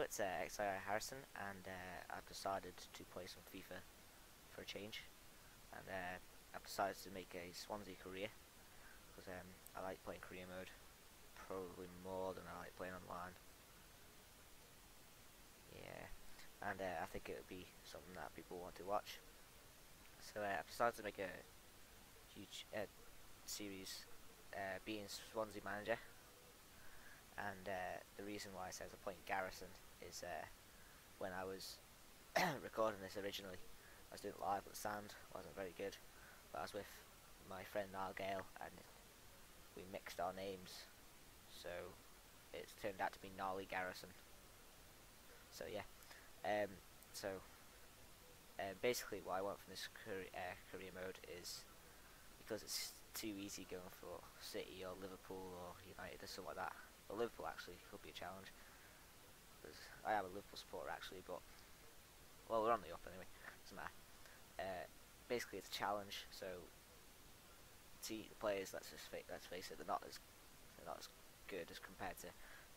it's XI Harrison, and I've decided to play some FIFA for a change, and I've decided to make a Swansea career, because I like playing career mode probably more than I like playing online. Yeah, and I think it would be something that people want to watch. So I've decided to make a huge series being Swansea manager, and the reason why I said I'm playing Garrison is when I was recording this originally, I was doing it live, but the sound wasn't very good. But I was with my friend Niall Gale, and we mixed our names, so it's turned out to be Gnarly Garrison. So yeah, so basically what I want from this career mode is, because it's too easy going for City or Liverpool or United or something like that. Well, Liverpool actually could be a challenge, because I am a Liverpool supporter actually, but well, we're on the up anyway, doesn't matter. Basically it's a challenge, so see the players, let's face it, they're not as good as compared to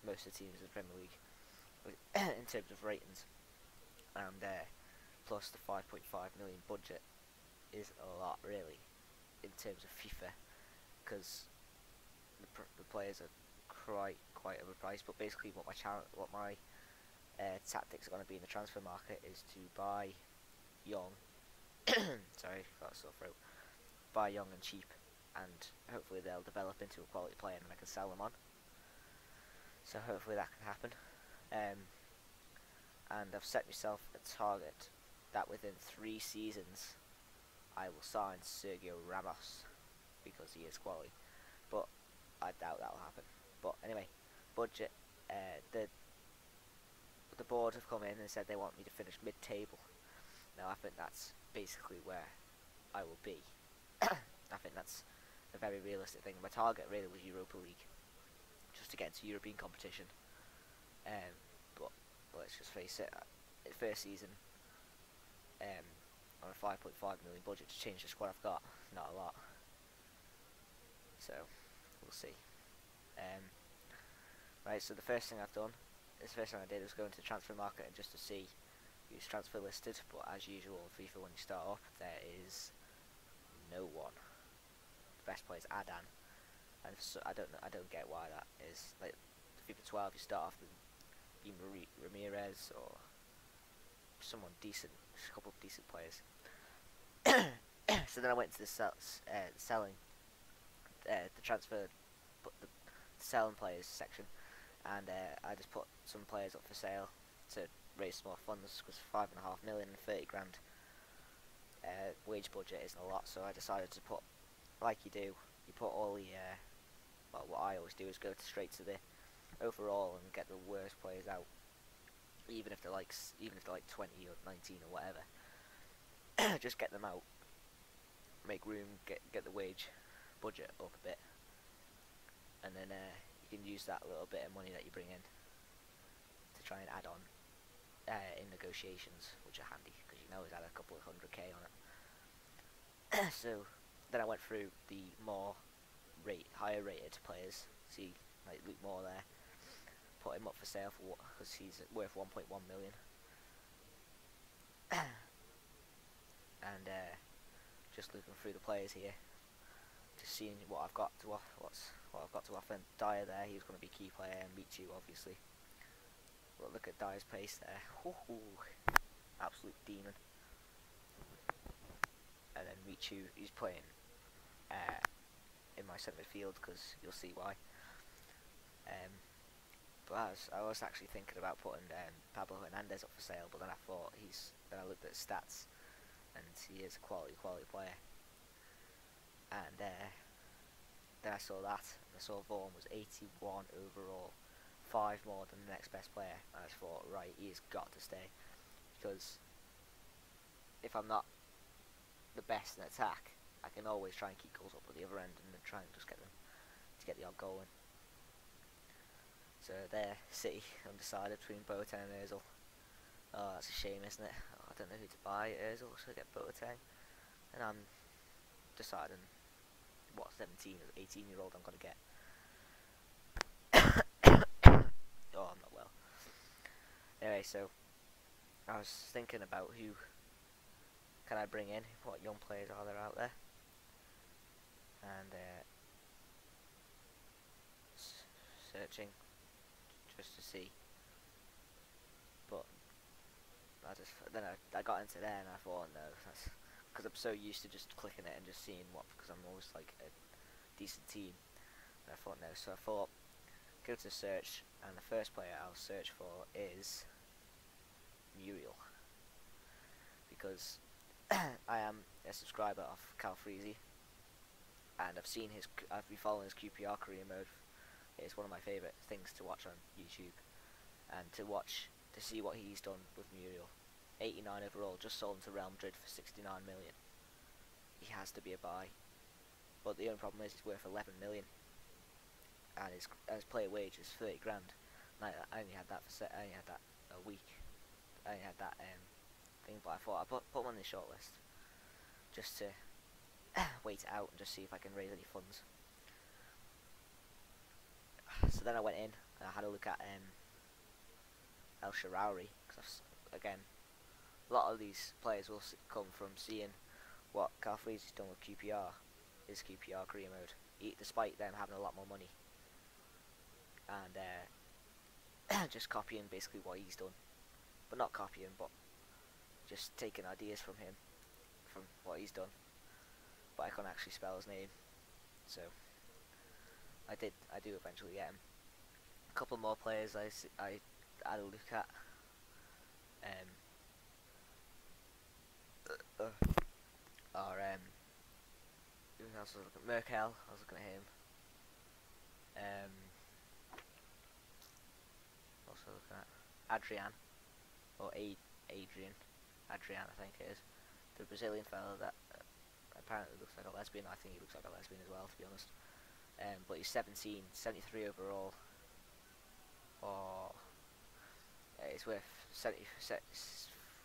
most of the teams in the Premier League in terms of ratings, and plus the 5.5 million budget is a lot really in terms of FIFA, because the players are quite overpriced. But basically what my tactics are going to be in the transfer market is to buy young sorry, got a sore throat, buy young and cheap, and hopefully they'll develop into a quality player and I can sell them on. So hopefully that can happen. And I've set myself a target that within 3 seasons I will sign Sergio Ramos, because he is quality, but I doubt that will happen. But anyway, budget, the board have come in and said they want me to finish mid-table. Now I think that's basically where I will be. I think that's a very realistic thing. My target really was Europa League, just to get into European competition. But let's just face it, first season, on a 5.5 million budget to change the squad I've got, not a lot. So we'll see. Right, so the first thing I did was go into the transfer market and just to see who's transfer listed. But as usual in FIFA, when you start off, there is no one. The best player is Adan, and so I don't get why that is. Like FIFA 12, you start off with Ramirez or someone decent, a couple of decent players. So then I went to the selling, the transfer, the selling players section, and I just put some players up for sale to raise some more funds, because 5.5 million and 30 grand wage budget isn't a lot. So I decided to put, like you do, you put all the well, what I always do is go straight to the overall and get the worst players out, even if they're like 20 or 19 or whatever. Just get them out, make room, get the wage budget up a bit, and then you can use that little bit of money that you bring in to try and add on in negotiations, which are handy because you know it's had a couple of 100k on it. So then I went through the higher rated players. See, like Luke Moore there, put him up for sale for because he's worth 1.1 million. And just looking through the players here, just seeing what I've got to offer. And Dyer there, he's going to be a key player, and Michu obviously. But look at Dyer's pace there, absolute demon. And then Michu, he's playing in my centre midfield, because you'll see why. But I was actually thinking about putting Pablo Hernandez up for sale, but then I thought then I looked at his stats, and he is a quality player. And then I saw that, and I saw Vaughan was 81 overall, 5 more than the next best player, and I just thought, right, he has got to stay, because if I'm not the best in attack, I can always try and keep goals up at the other end, and then try and just get them to get the odd goal in. So there, City, undecided between Boateng and Ozil. Oh, that's a shame, isn't it? Oh, I don't know who to buy. Ozil, should I get Boateng? And I'm deciding what 17 or 18-year-old I'm going to get. Oh, I'm not well. anyway, so I was thinking about who can I bring in, what young players are there out there, and searching just to see. But I got into there and I thought, no, that's because I'm so used to just clicking it and just seeing what, because I'm always like a decent team. And I thought no, so I thought go to search, and the first player I'll search for is Muriel, because I am a subscriber of Calfreezy, and I've been following his QPR career mode. It's one of my favourite things to watch on YouTube, and to see what he's done with Muriel. 89 overall, just sold him to Real Madrid for 69 million. He has to be a buy, but the only problem is he's worth 11 million, and his player wage is 30 grand. And I only had that a week. I only had that thing, but I thought I'd put him on the shortlist just to wait it out and just see if I can raise any funds. So then I went in and I had a look at El Shaarawy, because again, a lot of these players will come from seeing what Calfreezy's done with QPR, his QPR career mode, despite them having a lot more money, and just copying basically what he's done, but not copying, but just taking ideas from him, from what he's done. But I can't actually spell his name, so I do eventually get him. A couple more players I had a look at. Who else was I looking at? Merkel, I was looking at him. Also looking at Adrian, or Adrian, I think it is. The Brazilian fellow that apparently looks like a lesbian. I think he looks like a lesbian as well, to be honest. But he's 17, 73 overall. Or he's worth 70.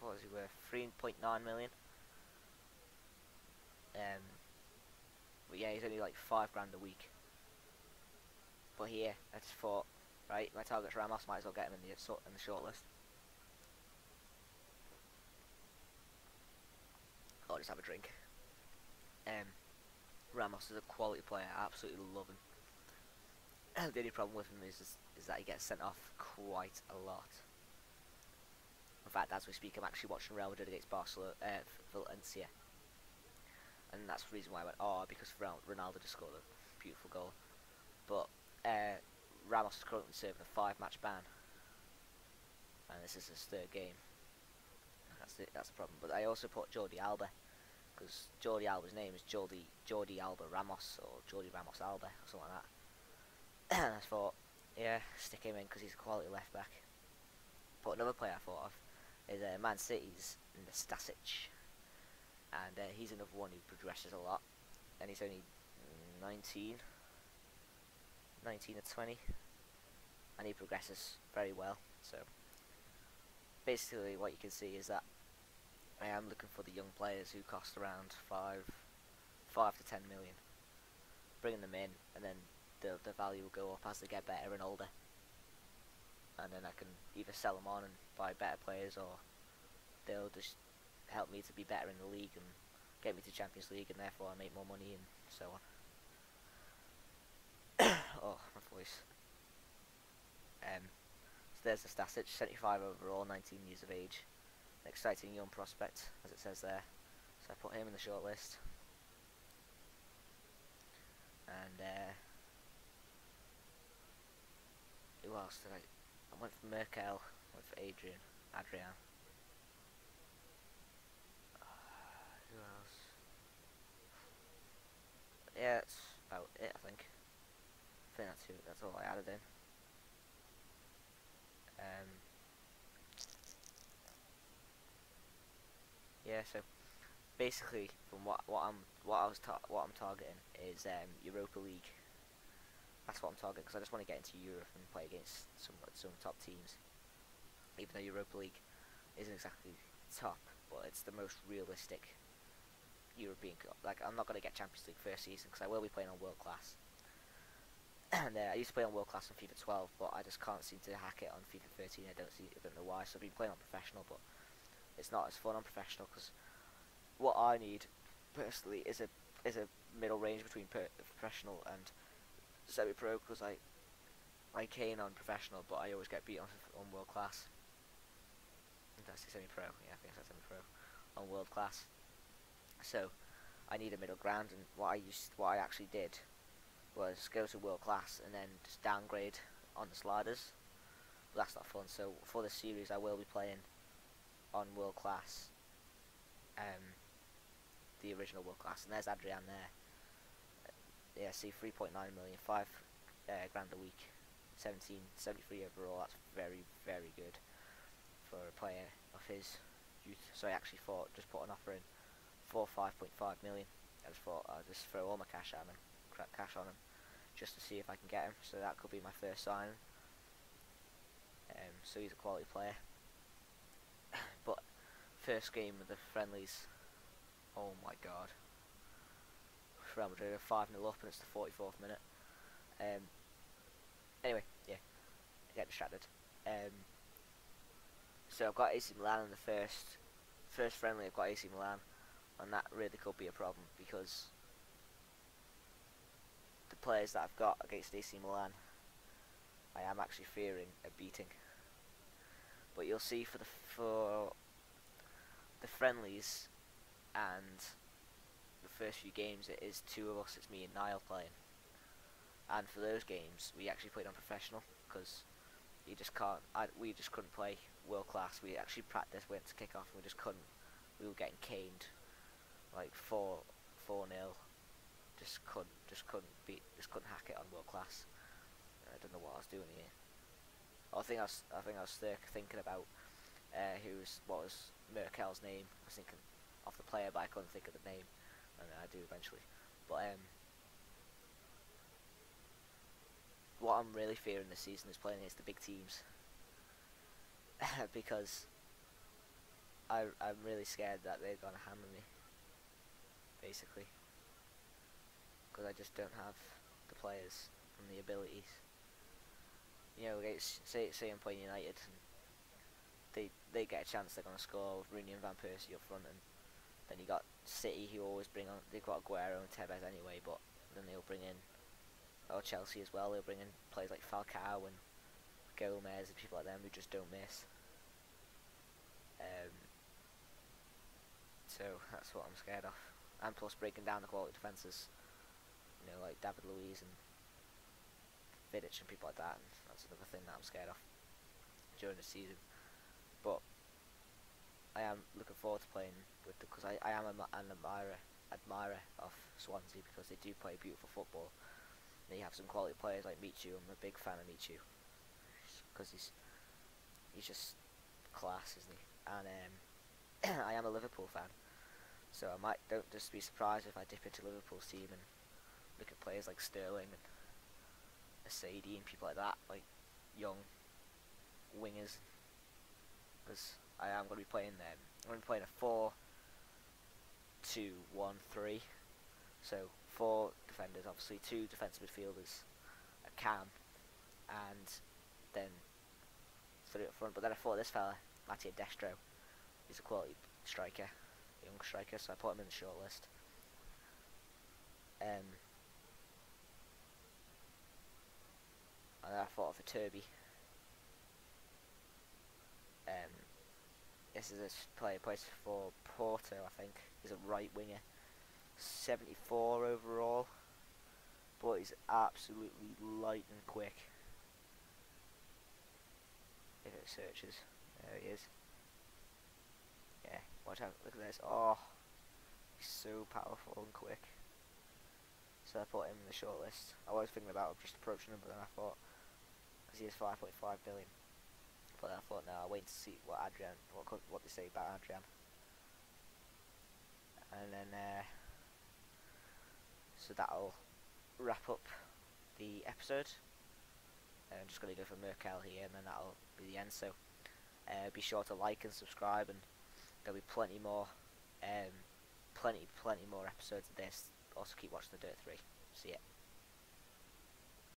What is he worth? 3.9 million. But yeah, he's only like 5 grand a week. But here, I just thought, right, my target's Ramos, might as well get him in the shortlist. I'll just have a drink. Ramos is a quality player. I absolutely love him. The only problem with him is that he gets sent off quite a lot. In fact, as we speak, I'm actually watching Real Madrid against Valencia, and that's the reason why I went because Ronaldo just scored a beautiful goal. But Ramos is currently serving a 5-match ban, and this is his 3rd game. That's the problem. But I also put Jordi Alba, because Jordi Alba's name is Jordi Alba Ramos, or Jordi Ramos Alba, or something like that. And I thought, yeah, stick him in because he's a quality left back. But another player I thought of is Man City's Stasic, and he's another one who progresses a lot, and he's only 19 or 20, and he progresses very well. So basically what you can see is that I am looking for the young players who cost around 5 to 10 million, bringing them in, and then the value will go up as they get better and older, and then I can either sell them on and buy better players, or they'll just help me to be better in the league and get me to Champions League, and therefore I make more money, and so on. Oh, my voice. So there's the Stasic, 75 overall, 19 years of age. An exciting young prospect, as it says there. So I put him in the shortlist. And who else did I went for Merkel, went for Adrian. Who else? Yeah, that's about it, I think. That's all I added in. Yeah, so basically, from what I'm targeting is Europa League. That's what I'm targeting, because I just want to get into Europe and play against some top teams. Even though Europa League isn't exactly top, but it's the most realistic European Cup. Like, I'm not going to get Champions League first season because I will be playing on World Class. And I used to play on world class on FIFA 12, but I just can't seem to hack it on FIFA 13. I don't know why. So I've been playing on professional, but it's not as fun on professional because what I need personally is a middle range between professional and semi-pro. Because I cane on professional, but I always get beat on world class. That's semi-pro. Yeah, I think that's semi-pro on world class. So I need a middle ground, and what I actually did was go to world class and then just downgrade on the sliders. But that's not fun. So for this series, I will be playing on world class, the original world class. And there's Adrian there. Yeah, see, 3.9 million, 5 grand a week, 73 overall. That's very, very good for a player of his youth. So I actually just put an offer in for 5.5 million. I just thought I'll just throw all my cash at him, cash on him, just to see if I can get him. So that could be my first signing. So he's a quality player. But first game of the friendlies, oh my god. Real Madrid are 5-0 up and it's the 44th minute. Anyway, yeah, I get distracted. So I've got AC Milan in the first friendly. I've got AC Milan, and that really could be a problem because the players that I've got against AC Milan, I am actually fearing a beating. But you'll see for the friendlies and the first few games, it is two of us. It's me and Niall playing. And for those games, we actually played on professional because you just can't. We just couldn't play world class. We actually practiced, went to kick off, and we just couldn't. We were getting caned, like 4-0. Just couldn't hack it on world class. I don't know what I was doing here. I think I was thinking about what was Merkel's name. I was thinking of the player, but I couldn't think of the name, and I do eventually. But what I'm really fearing this season is playing against the big teams because I'm really scared that they're gonna hammer me, basically, because I just don't have the players and the abilities. You know, say I'm playing United and they get a chance, they're gonna score with Rooney and Van Persie up front, and then you got City who always bring on. They've got Aguero and Tevez anyway, but then they'll bring in, or Chelsea as well. They'll bring in players like Falcao and Gomez and people like them who just don't miss. So that's what I'm scared of, and plus breaking down the quality defences. You know, like David Luiz and Vidic and people like that. And that's another thing that I'm scared of during the season. But I am looking forward to playing with because I am an admirer of Swansea because they do play beautiful football. They have some quality players like Michu. I'm a big fan of Michu because he's just class, isn't he? And I am a Liverpool fan, so don't just be surprised if I dip into Liverpool's team and look at players like Sterling and Asadi and people like that, like young wingers, because I am going to be playing them. I'm going to be playing a 4-2-1-3. So 4 defenders, obviously 2 defensive midfielders, a cam, and then 3 up front. But then I thought this fella, Mattia Destro, he's a quality striker, young striker, so I put him in the shortlist. And then I thought of a Turby. This is a player plays for Porto, I think. He's a right winger, 74 overall, but he's absolutely light and quick. If it searches, there he is. Yeah, watch out! Look at this. Oh, he's so powerful and quick. So I put him in the shortlist. I was thinking about just approaching him, but then I thought, because he is 5.5 billion. But then I thought, no, I'll wait to see what they say about Adrian. And then, so that'll wrap up the episode. I'm just going to go for Merkel here, and then that'll be the end. So be sure to like and subscribe, and there'll be plenty more episodes of this. Also keep watching the Dirt 3. See ya.